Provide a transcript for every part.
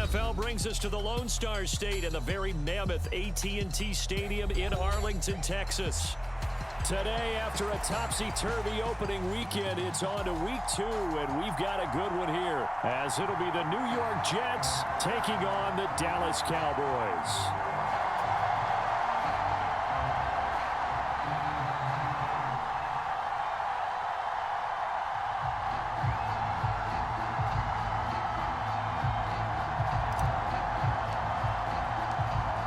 NFL brings us to the Lone Star State and the very mammoth AT&T Stadium in Arlington, Texas. Today, after a topsy-turvy opening weekend, it's on to week 2, and we've got a good one here, as it'll be the New York Jets taking on the Dallas Cowboys.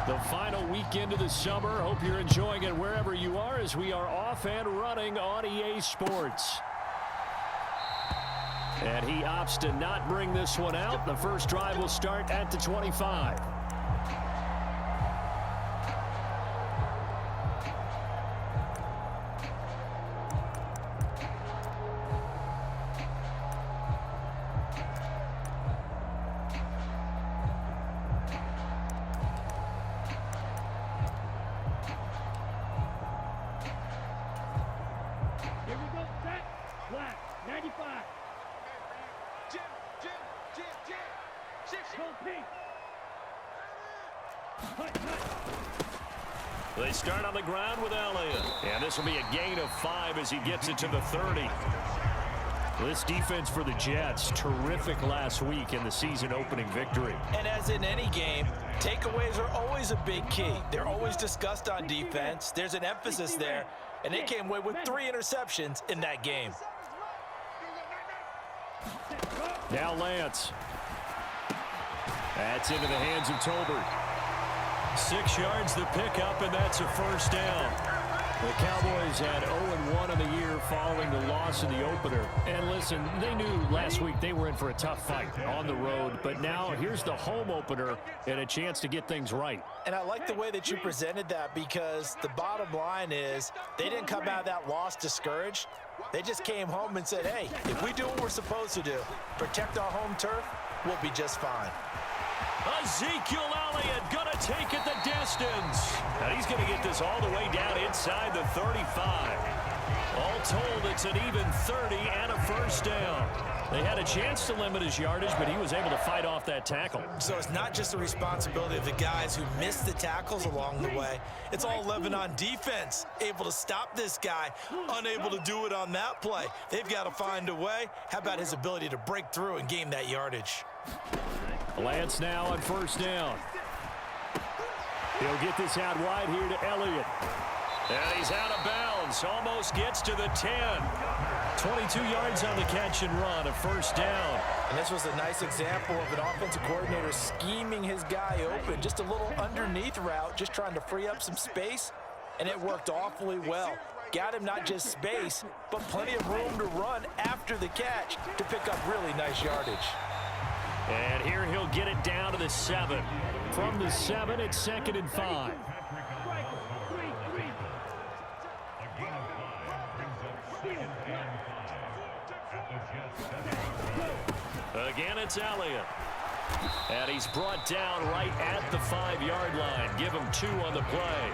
The final weekend of the summer. Hope you're enjoying it wherever you are as we are off and running on EA Sports. And he opts to not bring this one out. The first drive will start at the 25. They start on the ground with Elliott. And this will be a gain of 5 as he gets it to the 30. This defense for the Jets, terrific last week in the season opening victory. And as in any game, takeaways are always a big key. They're always discussed on defense. There's an emphasis there. And they came away with 3 interceptions in that game. Now Lance. That's into the hands of Tolbert. 6 yards the pickup, and that's a first down. The Cowboys had 0-1 in the year following the loss in the opener. And listen, they knew last week they were in for a tough fight on the road. But now here's the home opener and a chance to get things right. And I like the way that you presented that, because the bottom line is they didn't come out of that loss discouraged. They just came home and said, hey, if we do what we're supposed to do, protect our home turf, we'll be just fine. Ezekiel Elliott going to take it the distance. And he's going to get this all the way down inside the 35. All told, it's an even 30 and a first down. They had a chance to limit his yardage, but he was able to fight off that tackle. So it's not just the responsibility of the guys who missed the tackles along the way. It's all 11 on defense, able to stop this guy, unable to do it on that play. They've got to find a way. How about his ability to break through and gain that yardage? Lance now on first down. He'll get this out wide here to Elliott. And he's out of bounds. Almost gets to the 10. 22 yards on the catch and run, a first down. And this was a nice example of an offensive coordinator scheming his guy open. Just a little underneath route, just trying to free up some space. And it worked awfully well. Got him not just space, but plenty of room to run after the catch to pick up really nice yardage. And here he'll get it down to the 7. From the 7, it's 2nd and 5. Again, it's Elliott. And he's brought down right at the 5-yard line. Give him 2 on the play.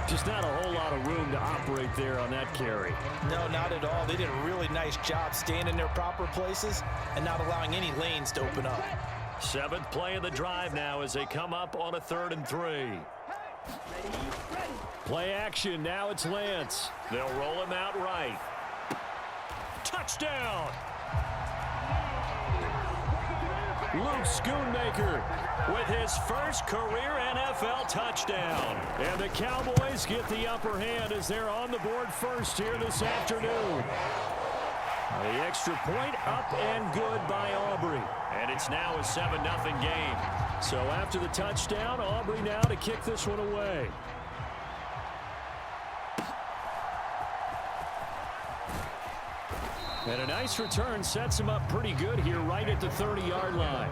Just not a whole lot of room to operate there on that carry. No, not at all. They did a really nice job staying in their proper places and not allowing any lanes to open up. 7th play of the drive now as they come up on a 3rd and 3. Play action. Now it's Lance. They'll roll him out right. Touchdown! Luke Schoonmaker with his first career NFL touchdown. And the Cowboys get the upper hand as they're on the board first here this afternoon. The extra point up and good by Aubrey. And it's now a 7-0 game. So after the touchdown, Aubrey now to kick this one away. And a nice return sets him up pretty good here right at the 30-yard line.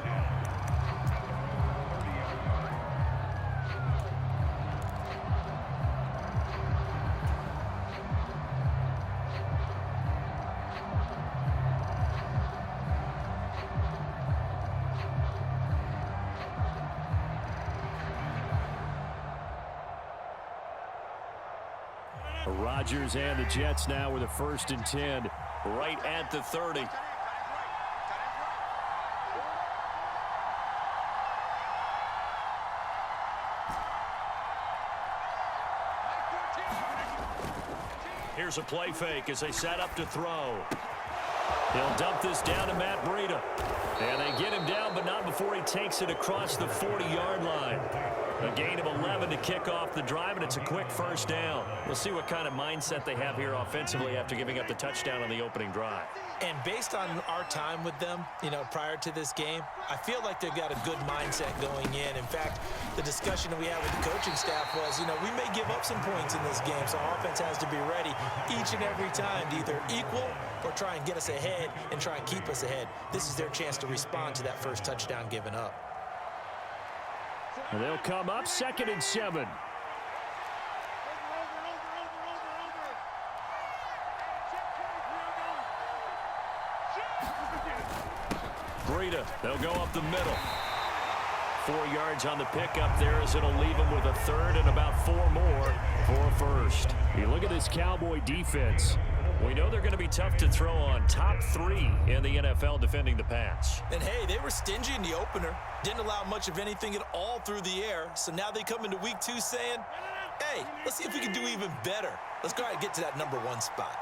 Rodgers and the Jets now with a 1st and 10 right at the 30. Here's a play fake as they set up to throw. He'll dump this down to Matt Breida. And they get him down, but not before he takes it across the 40-yard line. A gain of 11 to kick off the drive, and it's a quick first down. We'll see what kind of mindset they have here offensively after giving up the touchdown on the opening drive. And based on our time with them, prior to this game, I feel like they've got a good mindset going in. In fact, the discussion that we had with the coaching staff was, we may give up some points in this game, so our offense has to be ready each and every time to either equal or try and get us ahead and try and keep us ahead. This is their chance to respond to that first touchdown given up. And they'll come up 2nd and 7. Breida, they'll go up the middle. 4 yards on the pickup there as it'll leave them with a third and about 4 more for a first. You look at this Cowboy defense. We know they're going to be tough to throw on. Top 3 in the NFL defending the pass. And, hey, they were stingy in the opener. Didn't allow much of anything at all through the air. So now they come into week 2 saying, hey, let's see if we can do even better. Let's go ahead and get to that number 1 spot.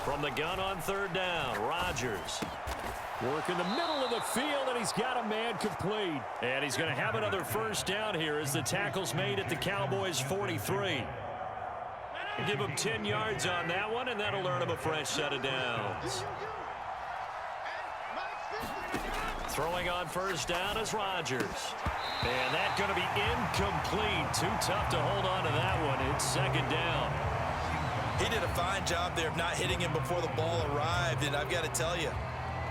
From the gun on 3rd down, Rodgers. Work in the middle of the field, and he's got a man complete. And he's going to have another first down here as the tackle's made at the Cowboys' 43. Give him 10 yards on that one, and that'll earn him a fresh set of downs. Throwing on first down is Rodgers. And that's going to be incomplete. Too tough to hold on to that one. It's 2nd down. He did a fine job there of not hitting him before the ball arrived, and I've got to tell you,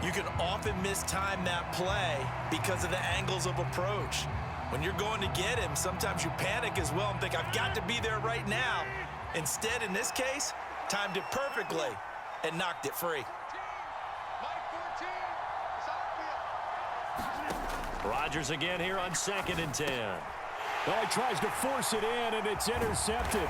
you can often mistime that play because of the angles of approach. When you're going to get him, sometimes you panic as well and think, I've got to be there right now. Instead, in this case, timed it perfectly and knocked it free. Rodgers again here on 2nd and 10. Well, he tries to force it in, and it's intercepted.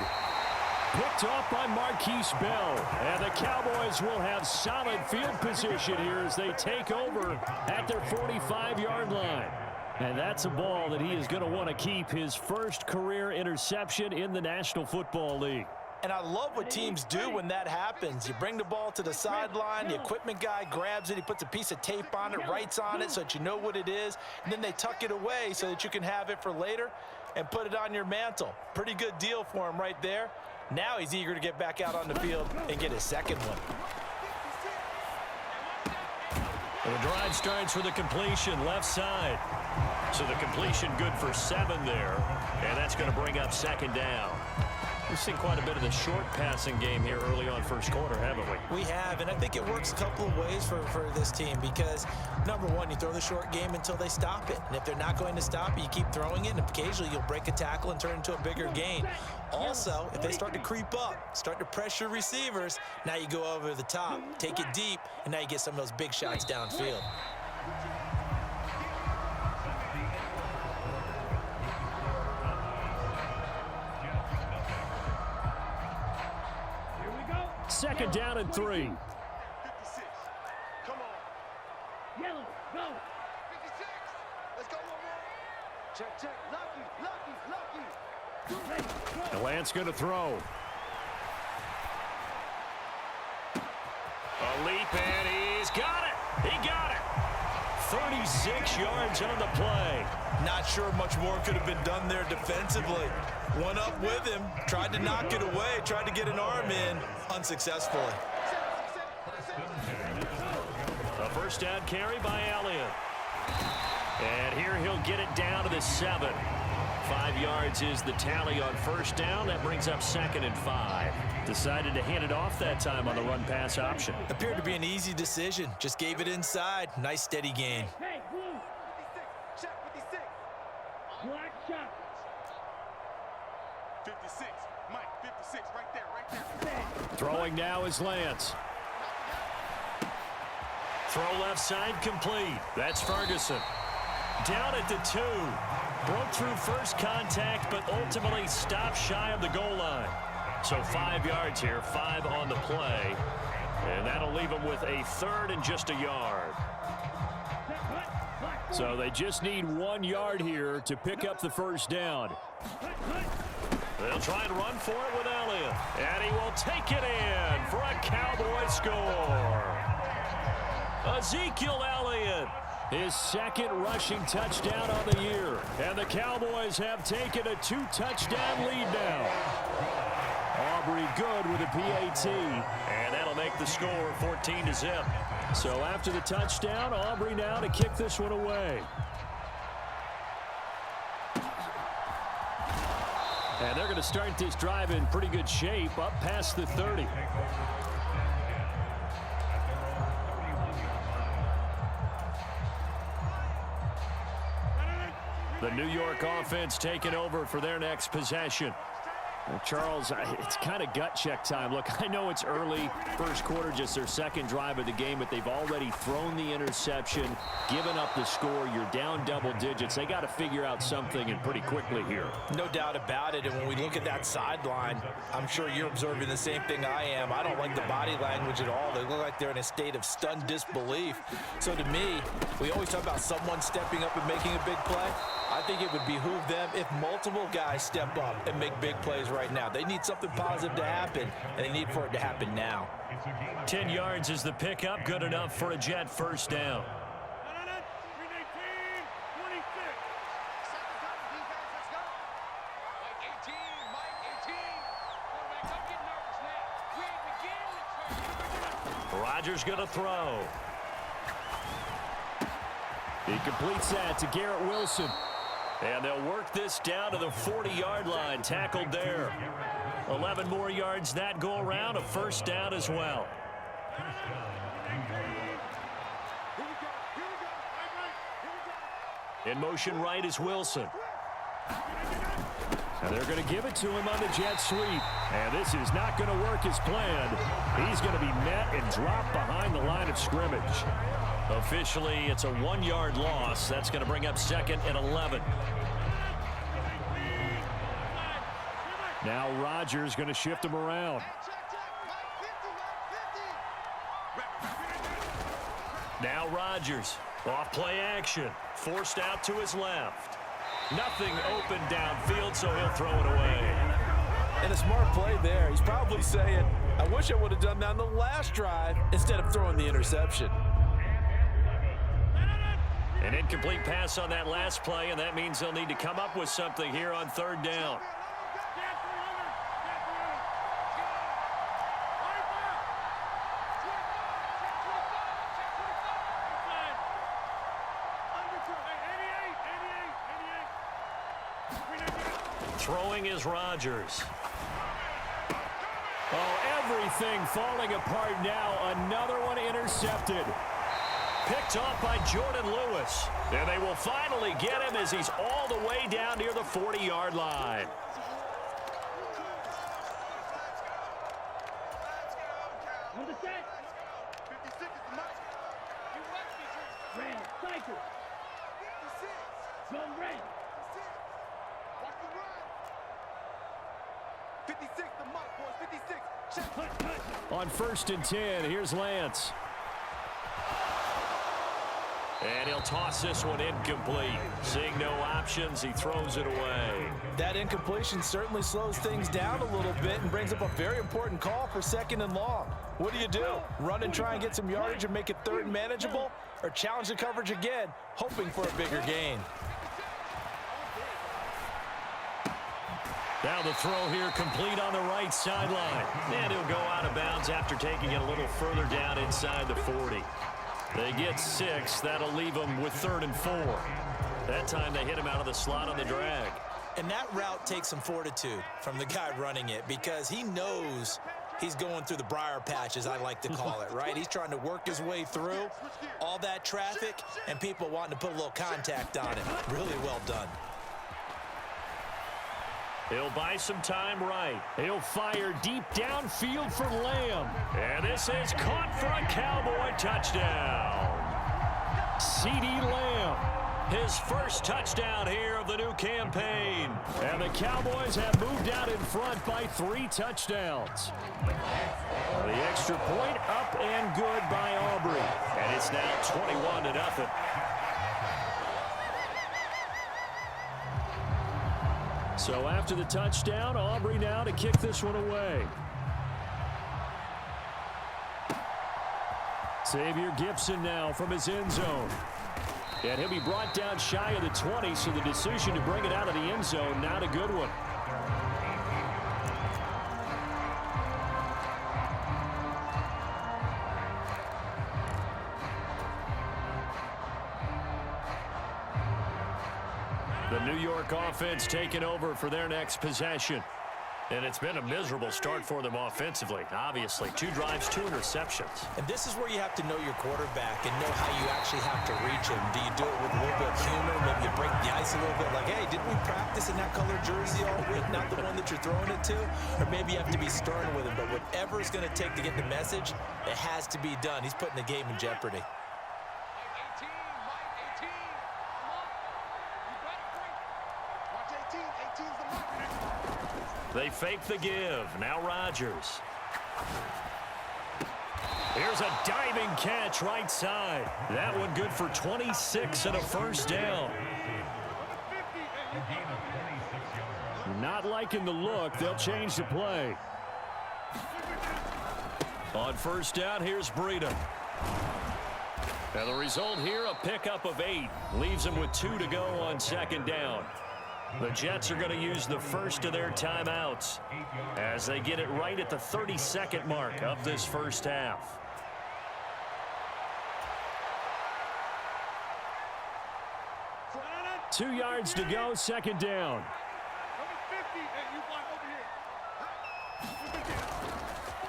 Picked off by Marquise Bell. And the Cowboys will have solid field position here as they take over at their 45-yard line. And that's a ball that he is going to want to keep, his first career interception in the National Football League. And I love what teams do when that happens. You bring the ball to the sideline, the equipment guy grabs it, he puts a piece of tape on it, writes on it so that you know what it is, and then they tuck it away so that you can have it for later and put it on your mantle. Pretty good deal for him right there. Now he's eager to get back out on the field and get his second one. And the drive starts with a completion left side. So the completion good for 7 there. And that's going to bring up 2nd down. We've seen quite a bit of the short passing game here early on first quarter, haven't we? We have, and I think it works a couple of ways for this team because, number one, you throw the short game until they stop it. And if they're not going to stop it, you keep throwing it, and occasionally you'll break a tackle and turn it into a bigger gain. Also, if they start to creep up, start to pressure receivers, now you go over the top, take it deep, and now you get some of those big shots downfield. Second down and 3. 56. Come on. Yellow, go. 56. Let's go one more. Check. Lucky. The Lance going to throw. A leap, and he's got it. He got it. 36 yards on the play. Not sure much more could have been done there defensively. One up with him, tried to knock it away, tried to get an arm in, unsuccessfully. A first down carry by Elliott. And here he'll get it down to the 7. 5 yards is the tally on first down. That brings up 2nd and 5. Decided to hand it off that time on the run-pass option. Appeared to be an easy decision. Just gave it inside. Nice steady gain. Hey, blue. 56. Check 56. Black shot. 56. Mike, 56. Right there. Throwing now is Lance. Throw left side complete. That's Ferguson. Down at the 2. Broke through first contact, but ultimately stopped shy of the goal line. So 5 yards here, 5 on the play. And that'll leave him with a third and just a yard. So they just need 1 yard here to pick up the first down. They'll try and run for it with Elliott. And he will take it in for a Cowboy score. Ezekiel Elliott, his second rushing touchdown on the year. And the Cowboys have taken a 2-touchdown lead now. Aubrey good with a PAT. And that'll make the score 14-0. So after the touchdown, Aubrey now to kick this one away. And they're going to start this drive in pretty good shape, up past the 30. The New York offense taking over for their next possession. Charles, it's kind of gut check time. Look, I know it's early, first quarter, just their second drive of the game, but they've already thrown the interception, given up the score. You're down double digits. They got to figure out something, and pretty quickly here. No doubt about it, and when we look at that sideline, I'm sure you're observing the same thing I am. I don't like the body language at all. They look like they're in a state of stunned disbelief. So to me, we always talk about someone stepping up and making a big play. I think it would behoove them if multiple guys step up and make big plays right now. They need something positive to happen, and they need for it to happen now. 10 yards is the pickup, good enough for a Jet first down. Rodgers going to throw. He completes that to Garrett Wilson. And they'll work this down to the 40-yard line, tackled there. 11 more yards that go around, a first down as well. In motion right is Wilson. And they're going to give it to him on the jet sweep. And this is not going to work as planned. He's going to be met and dropped behind the line of scrimmage. Officially, it's a 1-yard loss. That's going to bring up second and 11. Now Rodgers going to shift him around. Now Rodgers, off play action, forced out to his left. Nothing open downfield, so he'll throw it away. And a smart play there. He's probably saying, I wish I would have done that on the last drive instead of throwing the interception. An incomplete pass on that last play, and that means they'll need to come up with something here on third down. Throwing is Rodgers. Oh, everything falling apart now. Another one intercepted. Picked off by Jordan Lewis. And they will finally get him as he's all the way down near the 40-yard line. On 1st and 10, here's Lance. And he'll toss this one incomplete. Seeing no options, he throws it away. That incompletion certainly slows things down a little bit and brings up a very important call for 2nd and long. What do? Run and try and get some yardage and make it 3rd and manageable? Or challenge the coverage again, hoping for a bigger gain? Now the throw here complete on the right sideline. And he'll go out of bounds after taking it a little further down inside the 40. They get 6. That'll leave them with 3rd and 4. That time they hit him out of the slot on the drag. And that route takes some fortitude from the guy running it because he knows he's going through the briar patch, as I like to call it, right? He's trying to work his way through all that traffic and people wanting to put a little contact on him. Really well done. He'll buy some time right. He'll fire deep downfield for Lamb. And this is caught for a Cowboy touchdown. CeeDee Lamb, his first touchdown here of the new campaign. And the Cowboys have moved out in front by 3 touchdowns. The extra point up and good by Aubrey. And it's now 21-0. So after the touchdown, Aubrey now to kick this one away. Xavier Gibson now from his end zone. And he'll be brought down shy of the 20, so the decision to bring it out of the end zone, not a good one. The New York offense taking over for their next possession. And it's been a miserable start for them offensively, obviously. 2 drives, 2 interceptions. And this is where you have to know your quarterback and know how you actually have to reach him. Do you do it with a little bit of humor? Maybe you break the ice a little bit like, hey, didn't we practice in that color jersey all week, not the one that you're throwing it to? Or maybe you have to be stern with him. But whatever it's going to take to get the message, it has to be done. He's putting the game in jeopardy. They fake the give. Now Rodgers. Here's a diving catch right side. That one good for 26 and a first down. Not liking the look. They'll change the play. On first down, here's Breida. And the result here, a pickup of 8. Leaves them with 2 to go on second down. The Jets are going to use the first of their timeouts as they get it right at the 32nd mark of this first half. Two yards to go, second down.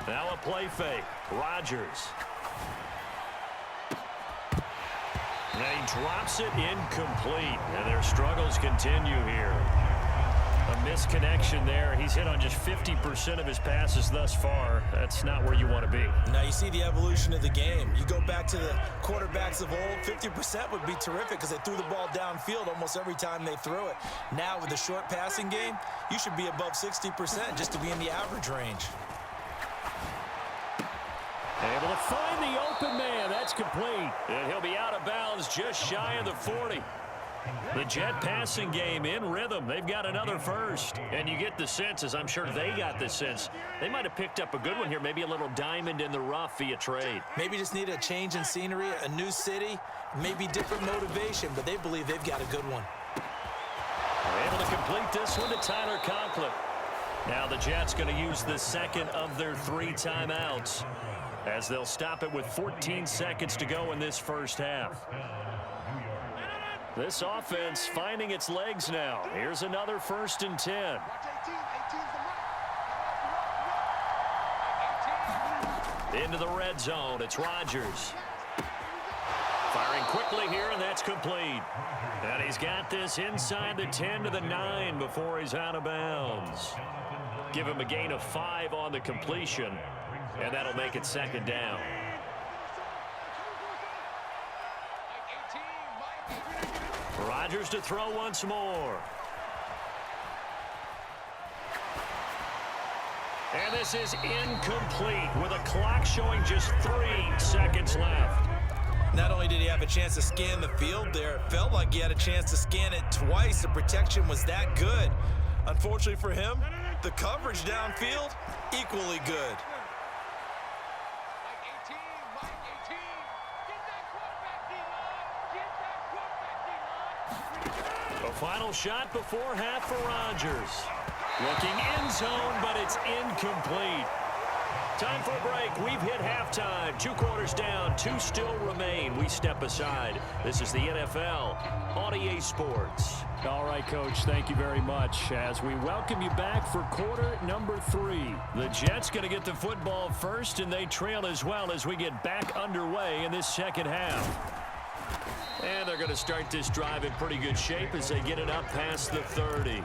Now a play fake. Rodgers. And he drops it incomplete. And their struggles continue here. A misconnection there. He's hit on just 50% of his passes thus far. That's not where you want to be. Now you see the evolution of the game. You go back to the quarterbacks of old, 50% would be terrific because they threw the ball downfield almost every time they threw it. Now with the short passing game, you should be above 60% just to be in the average range. Able to find the open man. That's complete. And he'll be out of bounds just shy of the 40. The Jet passing game in rhythm. They've got another first. And you get the sense, as I'm sure they got the sense, they might have picked up a good one here. Maybe a little diamond in the rough via trade. Maybe just need a change in scenery, a new city, maybe different motivation. But they believe they've got a good one. They're able to complete this one to Tyler Conklin. Now the Jets going to use the second of their 3 timeouts, as they'll stop it with 14 seconds to go in this first half. This offense finding its legs now. Here's another 1st and 10. Into the red zone. It's Rodgers. Firing quickly here, and that's complete. And he's got this inside the 10 to the 9 before he's out of bounds. Give him a gain of 5 on the completion. And that'll make it second down. Rodgers to throw once more. And this is incomplete with a clock showing just 3 seconds left. Not only did he have a chance to scan the field there, it felt like he had a chance to scan it twice. The protection was that good. Unfortunately for him, the coverage downfield, equally good. The final shot before half for Rodgers. Looking end zone, but it's incomplete. Time for a break. We've hit halftime. 2 quarters down, 2 still remain. We step aside. This is the NFL on EA Sports. All right, Coach, thank you very much as we welcome you back for quarter number 3. The Jets going to get the football first, and they trail as well as we get back underway in this second half. And they're going to start this drive in pretty good shape as they get it up past the 30.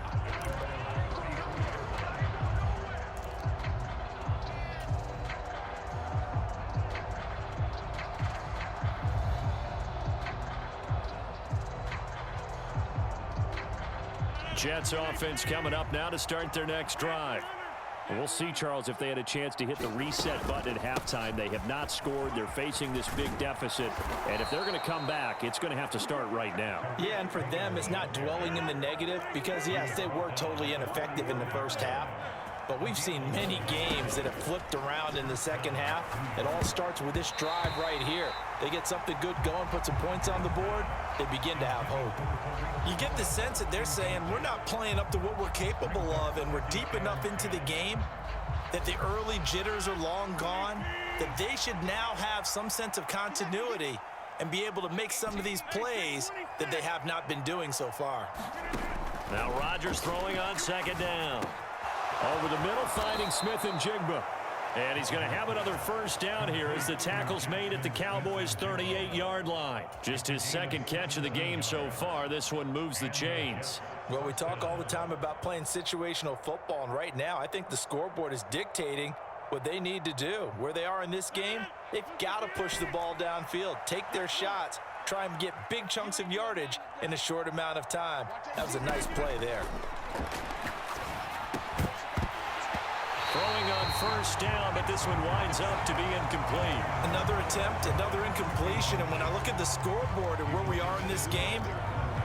Jets offense coming up now to start their next drive. And we'll see, Charles, if they had a chance to hit the reset button at halftime. They have not scored. They're facing this big deficit. And if they're going to come back, it's going to have to start right now. Yeah, and for them, it's not dwelling in the negative because, yes, they were totally ineffective in the first half. But we've seen many games that have flipped around in the second half. It all starts with this drive right here. They get something good going, put some points on the board, they begin to have hope. You get the sense that they're saying we're not playing up to what we're capable of, and we're deep enough into the game that the early jitters are long gone, that they should now have some sense of continuity and be able to make some of these plays that they have not been doing so far. Now Rodgers throwing on second down. Over the middle, finding Smith and Jigba. And he's going to have another first down here as the tackle's made at the Cowboys' 38-yard line. Just his second catch of the game so far. This one moves the chains. Well, we talk all the time about playing situational football, and right now I think the scoreboard is dictating what they need to do. Where they are in this game, they've got to push the ball downfield, take their shots, try and get big chunks of yardage in a short amount of time. That was a nice play there. Throwing on first down, but this one winds up to be incomplete. Another attempt, another incompletion, and when I look at the scoreboard and where we are in this game,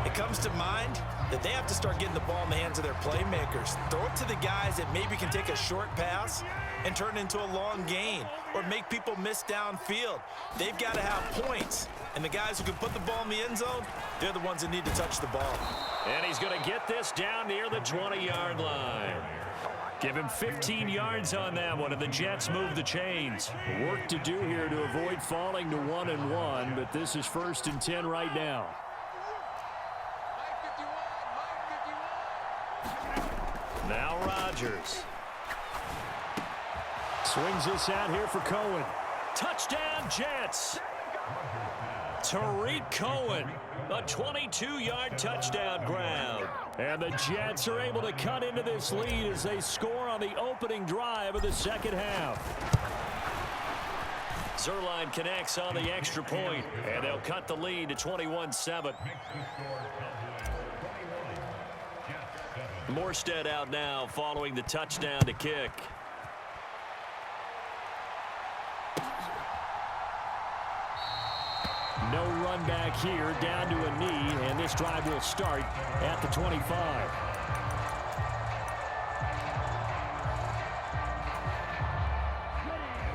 it comes to mind that they have to start getting the ball in the hands of their playmakers. Throw it to the guys that maybe can take a short pass and turn it into a long gain or make people miss downfield. They've got to have points, and the guys who can put the ball in the end zone, they're the ones that need to touch the ball. And he's going to get this down near the 20-yard line. Give him 15 yards on that one, and the Jets move the chains. Work to do here to avoid falling to 1-1, but this is 1st and 10 right now. Now Rodgers. Swings this out here for Cohen. Touchdown, Jets. Tariq Cohen, a 22-yard touchdown grab. And the Jets are able to cut into this lead as they score on the opening drive of the second half. Zerline connects on the extra point, and they'll cut the lead to 21-7. Morstead out now following the touchdown to kick. No run back here, down to a knee, and this drive will start at the 25.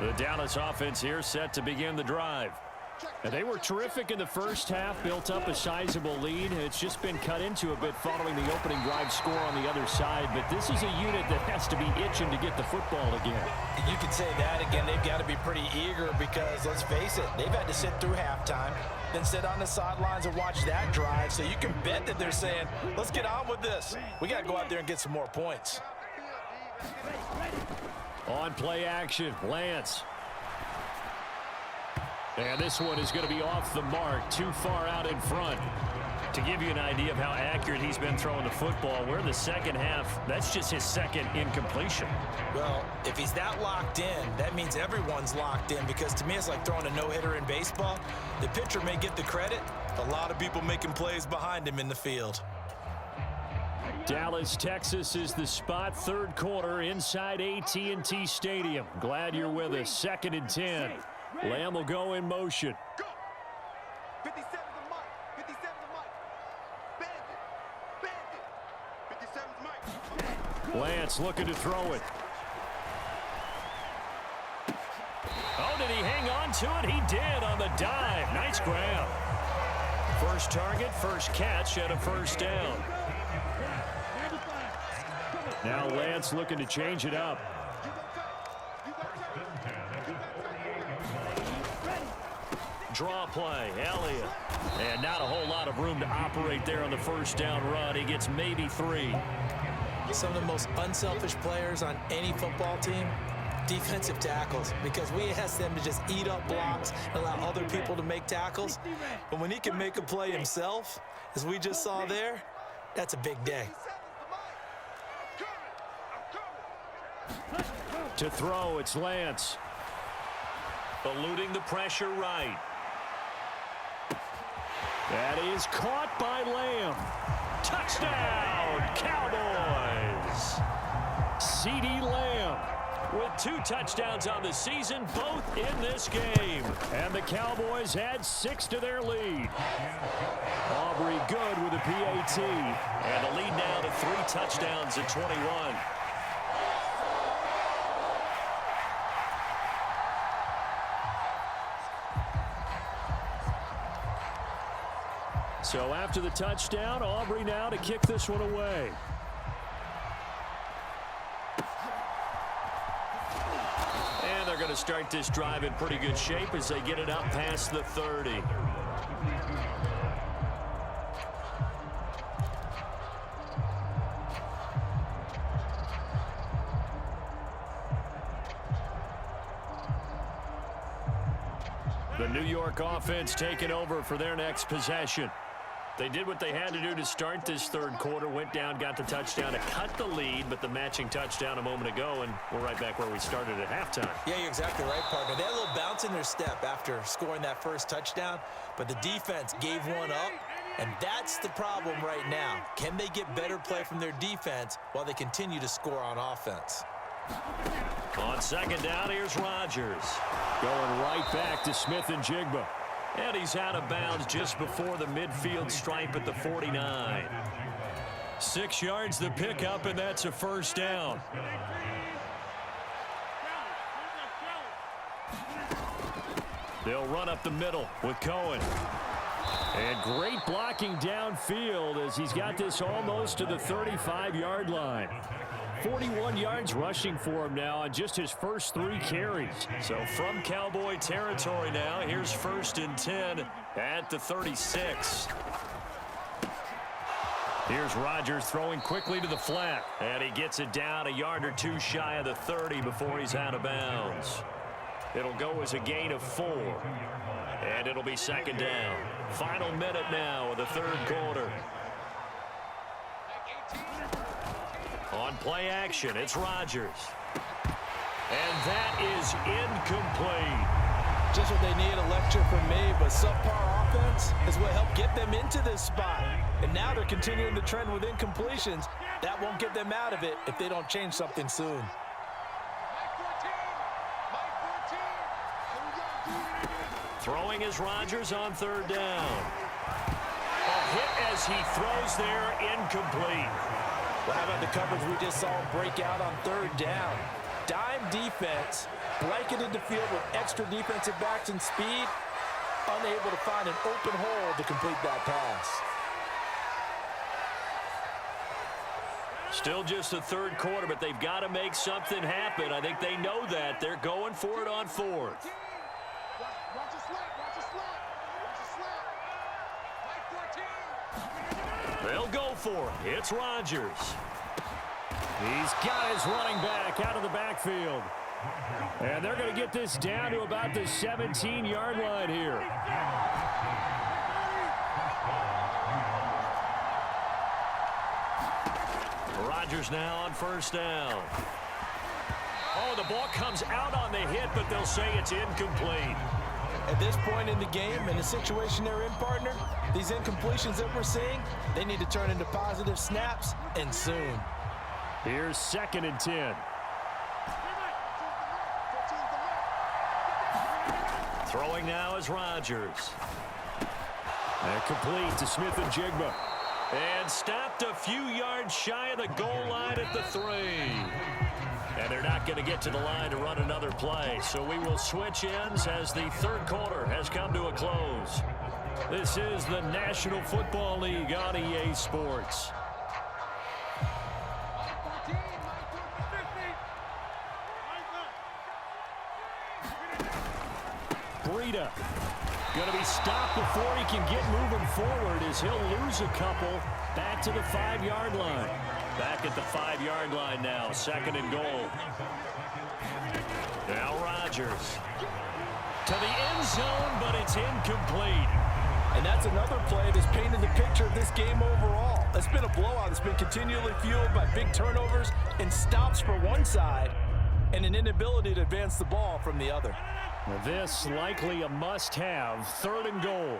The Dallas offense here set to begin the drive. And they were terrific in the first half, built up a sizable lead. It's just been cut into a bit following the opening drive score on the other side, but this is a unit that has to be itching to get the football again. You could say that again. They've got to be pretty eager because, let's face it, they've had to sit through halftime, then sit on the sidelines and watch that drive. So you can bet that they're saying, let's get on with this. We got to go out there and get some more points. On play action, Lance. And this one is going to be off the mark, too far out in front. To give you an idea of how accurate he's been throwing the football, we're in the second half. That's just his second incompletion. Well, if he's that locked in, that means everyone's locked in, because to me it's like throwing a no-hitter in baseball. The pitcher may get the credit, a lot of people making plays behind him in the field. Dallas, Texas is the spot, third quarter inside AT&T Stadium. Glad you're with us. 2nd and 10. Lamb will go in motion. 57 to Mike. 57 to Mike. Bandit. 57 to Mike. Lance looking to throw it. Oh, did he hang on to it? He did on the dive. Nice grab. First target, first catch, and a first down. Now Lance looking to change it up. Draw play, Elliott. And not a whole lot of room to operate there on the first down run. He gets maybe 3. Some of the most unselfish players on any football team, defensive tackles, because we ask them to just eat up blocks and allow other people to make tackles. But when he can make a play himself, as we just saw there, that's a big day. To throw, it's Lance. Eluding the pressure right. That is caught by Lamb. Touchdown, Cowboys. CeeDee Lamb with 2 touchdowns on the season, both in this game. And the Cowboys add 6 to their lead. Aubrey good with a PAT. And the lead now to 3 touchdowns at 21. So after the touchdown, Aubrey now to kick this one away. And they're going to start this drive in pretty good shape as they get it up past the 30. The New York offense taking over for their next possession. They did what they had to do to start this third quarter, went down, got the touchdown to cut the lead, but the matching touchdown a moment ago, and we're right back where we started at halftime. Yeah, you're exactly right, partner. They had a little bounce in their step after scoring that first touchdown, but the defense gave one up, and that's the problem right now. Can they get better play from their defense while they continue to score on offense? On second down, here's Rodgers. Going right back to Smith and Jigba. And he's out of bounds just before the midfield stripe at the 49. 6 yards the pickup, and that's a first down. They'll run up the middle with Cohen. And great blocking downfield as he's got this almost to the 35-yard line. 41 yards rushing for him now on just his first 3 carries. So from Cowboy territory now, here's 1st and 10 at the 36. Here's Rodgers throwing quickly to the flat. And he gets it down a yard or 2 shy of the 30 before he's out of bounds. It'll go as a gain of 4. And it'll be second down. Final minute now of the third quarter. On play action, it's Rodgers. And that is incomplete. Just what they need, a lecture from me, but subpar offense is what helped get them into this spot. And now they're continuing the trend with incompletions. That won't get them out of it if they don't change something soon. Throwing is Rodgers on third down. A hit as he throws there, incomplete. Well, how about the coverage we just saw him break out on third down? Dime defense, blanketed the field with extra defensive backs and speed, unable to find an open hole to complete that pass. Still just the third quarter, but they've got to make something happen. I think they know that. They're going for it on 4th. They'll go for it. It's Rodgers. He's got his running back out of the backfield. And they're going to get this down to about the 17-yard line here. Rodgers now on first down. Oh, the ball comes out on the hit, but they'll say it's incomplete. At this point in the game, in the situation they're in, partner, these incompletions that we're seeing, they need to turn into positive snaps, and soon. Here's 2nd and 10. Throwing now is Rodgers. And complete to Smith and Jigba. And stopped a few yards shy of the goal line at the 3. And they're not going to get to the line to run another play. So we will switch ends as the third quarter has come to a close. This is the National Football League on EA Sports. Breida going to be stopped before he can get moving forward as he'll lose a couple back to the 5-yard line. Back at the 5-yard line now, 2nd and goal. Now Rodgers to the end zone, but it's incomplete. And that's another play that's painted the picture of this game overall. It's been a blowout. It's been continually fueled by big turnovers and stops for one side and an inability to advance the ball from the other. Well, this likely a must-have, 3rd and goal.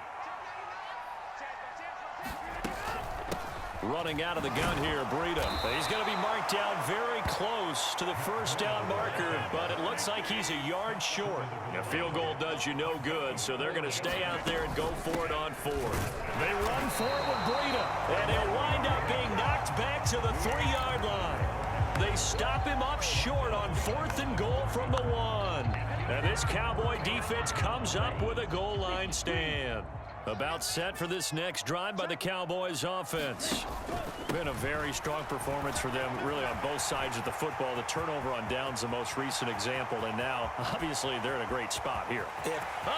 Running out of the gun here, Breida. He's going to be marked down very close to the first down marker, but it looks like he's a yard short. A field goal does you no good, so they're going to stay out there and go for it on 4th. They run for it with Breida, and he'll wind up being knocked back to the 3-yard line. They stop him up short on 4th and goal from the 1. And this Cowboy defense comes up with a goal line stand. About set for this next drive by the Cowboys offense. Been a very strong performance for them, really, on both sides of the football. The turnover on downs, the most recent example, and now, obviously, they're in a great spot here.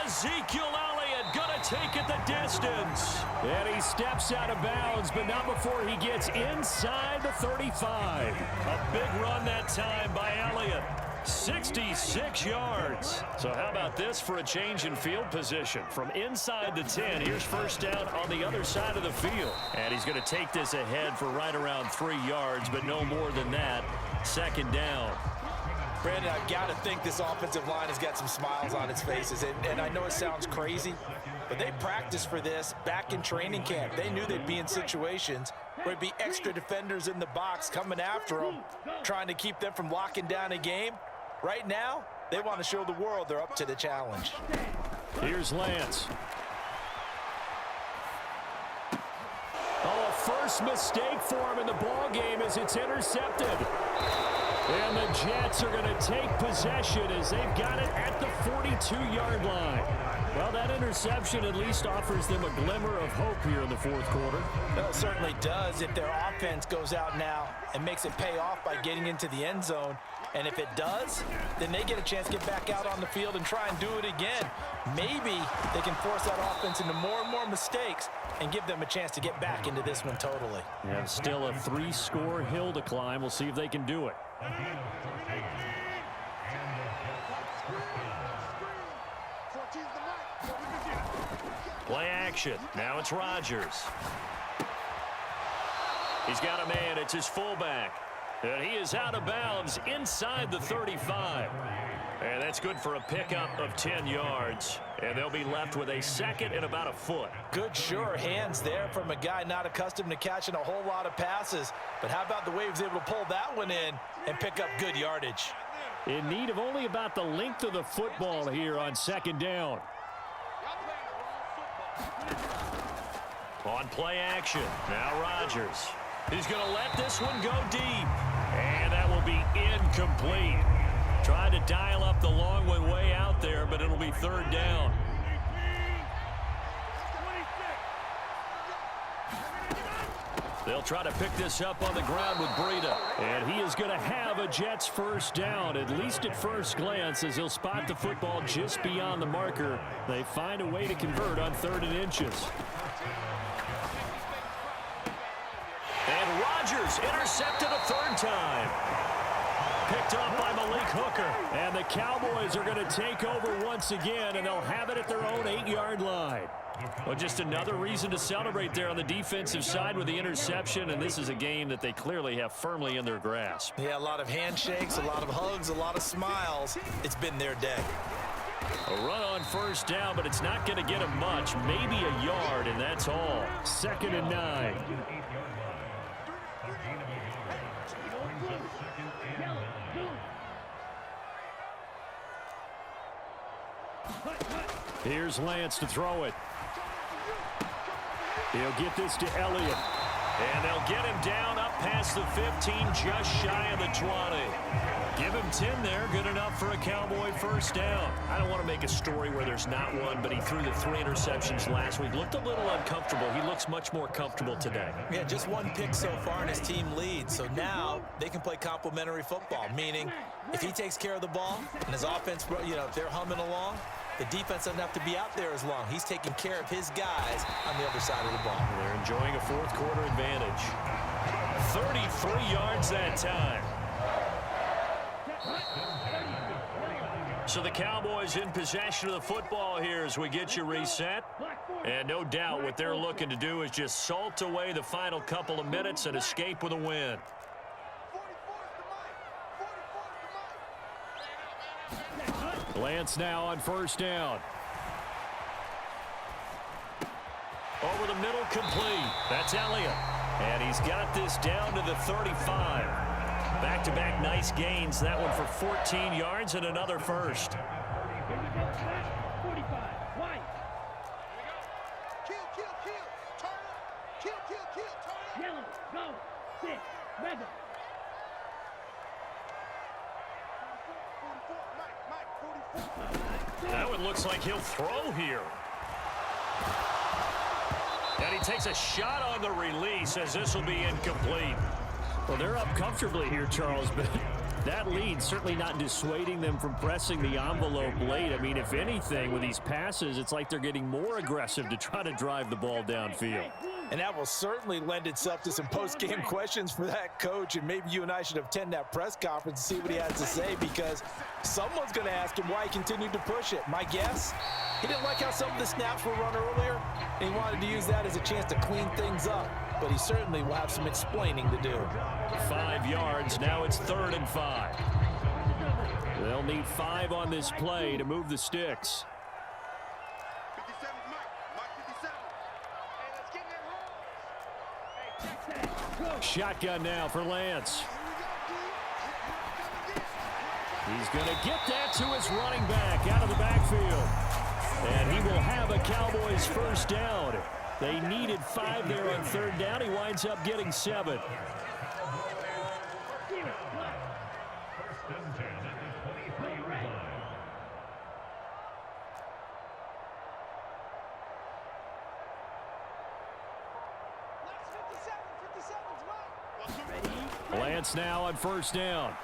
Ezekiel Elliott gonna take it the distance. And he steps out of bounds, but not before he gets inside the 35. A big run that time by Elliott. 66 yards. So how about this for a change in field position? From inside the 10, here's first down on the other side of the field. And he's going to take this ahead for right around 3 yards, but no more than that. Second down. Brandon, I've got to think this offensive line has got some smiles on its faces. And I know it sounds crazy, but they practiced for this back in training camp. They knew they'd be in situations where it'd be extra defenders in the box coming after them, trying to keep them from locking down a game. Right now, they want to show the world they're up to the challenge. Here's Lance. Oh, a first mistake for him in the ball game as it's intercepted. And the Jets are going to take possession as they've got it at the 42-yard line. Well, that interception at least offers them a glimmer of hope here in the 4th quarter. Well, it certainly does if their offense goes out now and makes it pay off by getting into the end zone. And if it does, then they get a chance to get back out on the field and try and do it again. Maybe they can force that offense into more and more mistakes and give them a chance to get back into this one totally. Yeah, still a 3-score hill to climb. We'll see if they can do it. Play action. Now it's Rodgers. He's got a man. It's his fullback. And he is out of bounds inside the 35. And that's good for a pickup of 10 yards. And they'll be left with a second and about a foot. Good sure hands there from a guy not accustomed to catching a whole lot of passes. But how about the way he was able to pull that one in and pick up good yardage? In need of only about the length of the football here on second down. On play action. Now Rodgers. He's going to let this one go deep. And that will be incomplete. Tried to dial up the long one way out there, but it'll be 3rd down. They'll try to pick this up on the ground with Breida. And he is going to have a Jets first down, at least at first glance, as he'll spot the football just beyond the marker. They find a way to convert on 3rd and inches. And Rodgers intercepted a 3rd time. Picked up by Malik Hooker. And the Cowboys are going to take over once again, and they'll have it at their own 8-yard line. Well, just another reason to celebrate there on the defensive side with the interception, and this is a game that they clearly have firmly in their grasp. Yeah, a lot of handshakes, a lot of hugs, a lot of smiles. It's been their day. A run on first down, but it's not going to get him much, maybe a yard, and that's all. 2nd and 9. Here's Lance to throw it. He'll get this to Elliott. And they'll get him down up past the 15, just shy of the 20. Give him 10 there, good enough for a Cowboy first down. I don't want to make a story where there's not one, but he threw the 3 interceptions last week. Looked a little uncomfortable. He looks much more comfortable today. Yeah, just 1 pick so far and his team leads. So now they can play complementary football, meaning if he takes care of the ball and his offense, you know, if they're humming along, the defense doesn't have to be out there as long. He's taking care of his guys on the other side of the ball. They're enjoying a 4th quarter advantage. 33 yards that time. So the Cowboys in possession of the football here as we get you reset. And no doubt what they're looking to do is just salt away the final couple of minutes and escape with a win. Lance now on first down. Over the middle, complete. That's Elliott. And he's got this down to the 35. Back-to-back nice gains. That one for 14 yards and another first. 45. White. Kill, turn up. Kill, turn up. Yellow. Go. 6. Red. 44, Mike, 44. That one looks like he'll throw here. And he takes a shot on the release as this will be incomplete. Well, they're up comfortably here, Charles, but that lead certainly not dissuading them from pressing the envelope late. I mean, if anything, with these passes, it's like they're getting more aggressive to try to drive the ball downfield. And that will certainly lend itself to some post-game questions for that coach, and maybe you and I should attend that press conference and see what he has to say, because someone's going to ask him why he continued to push it. My guess, he didn't like how some of the snaps were run earlier, and he wanted to use that as a chance to clean things up. But he certainly will have some explaining to do. 5 yards. Now it's 3rd and 5. They'll need 5 on this play to move the sticks. 57, Mike, 57. Hey, let's get in there. Shotgun now for Lance. He's going to get that to his running back out of the backfield. And he will have a Cowboys first down. They needed 5 there on 3rd down. He winds up getting 7. Lance now on 1st down.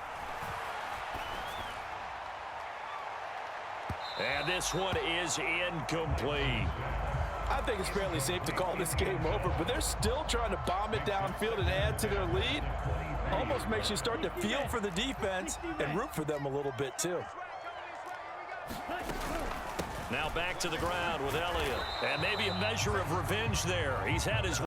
And this one is incomplete. I think it's fairly safe to call this game over, but they're still trying to bomb it downfield and add to their lead. Almost makes you start to feel for the defense and root for them a little bit too. Now back to the ground with Elliott. And maybe a measure of revenge there. He's had his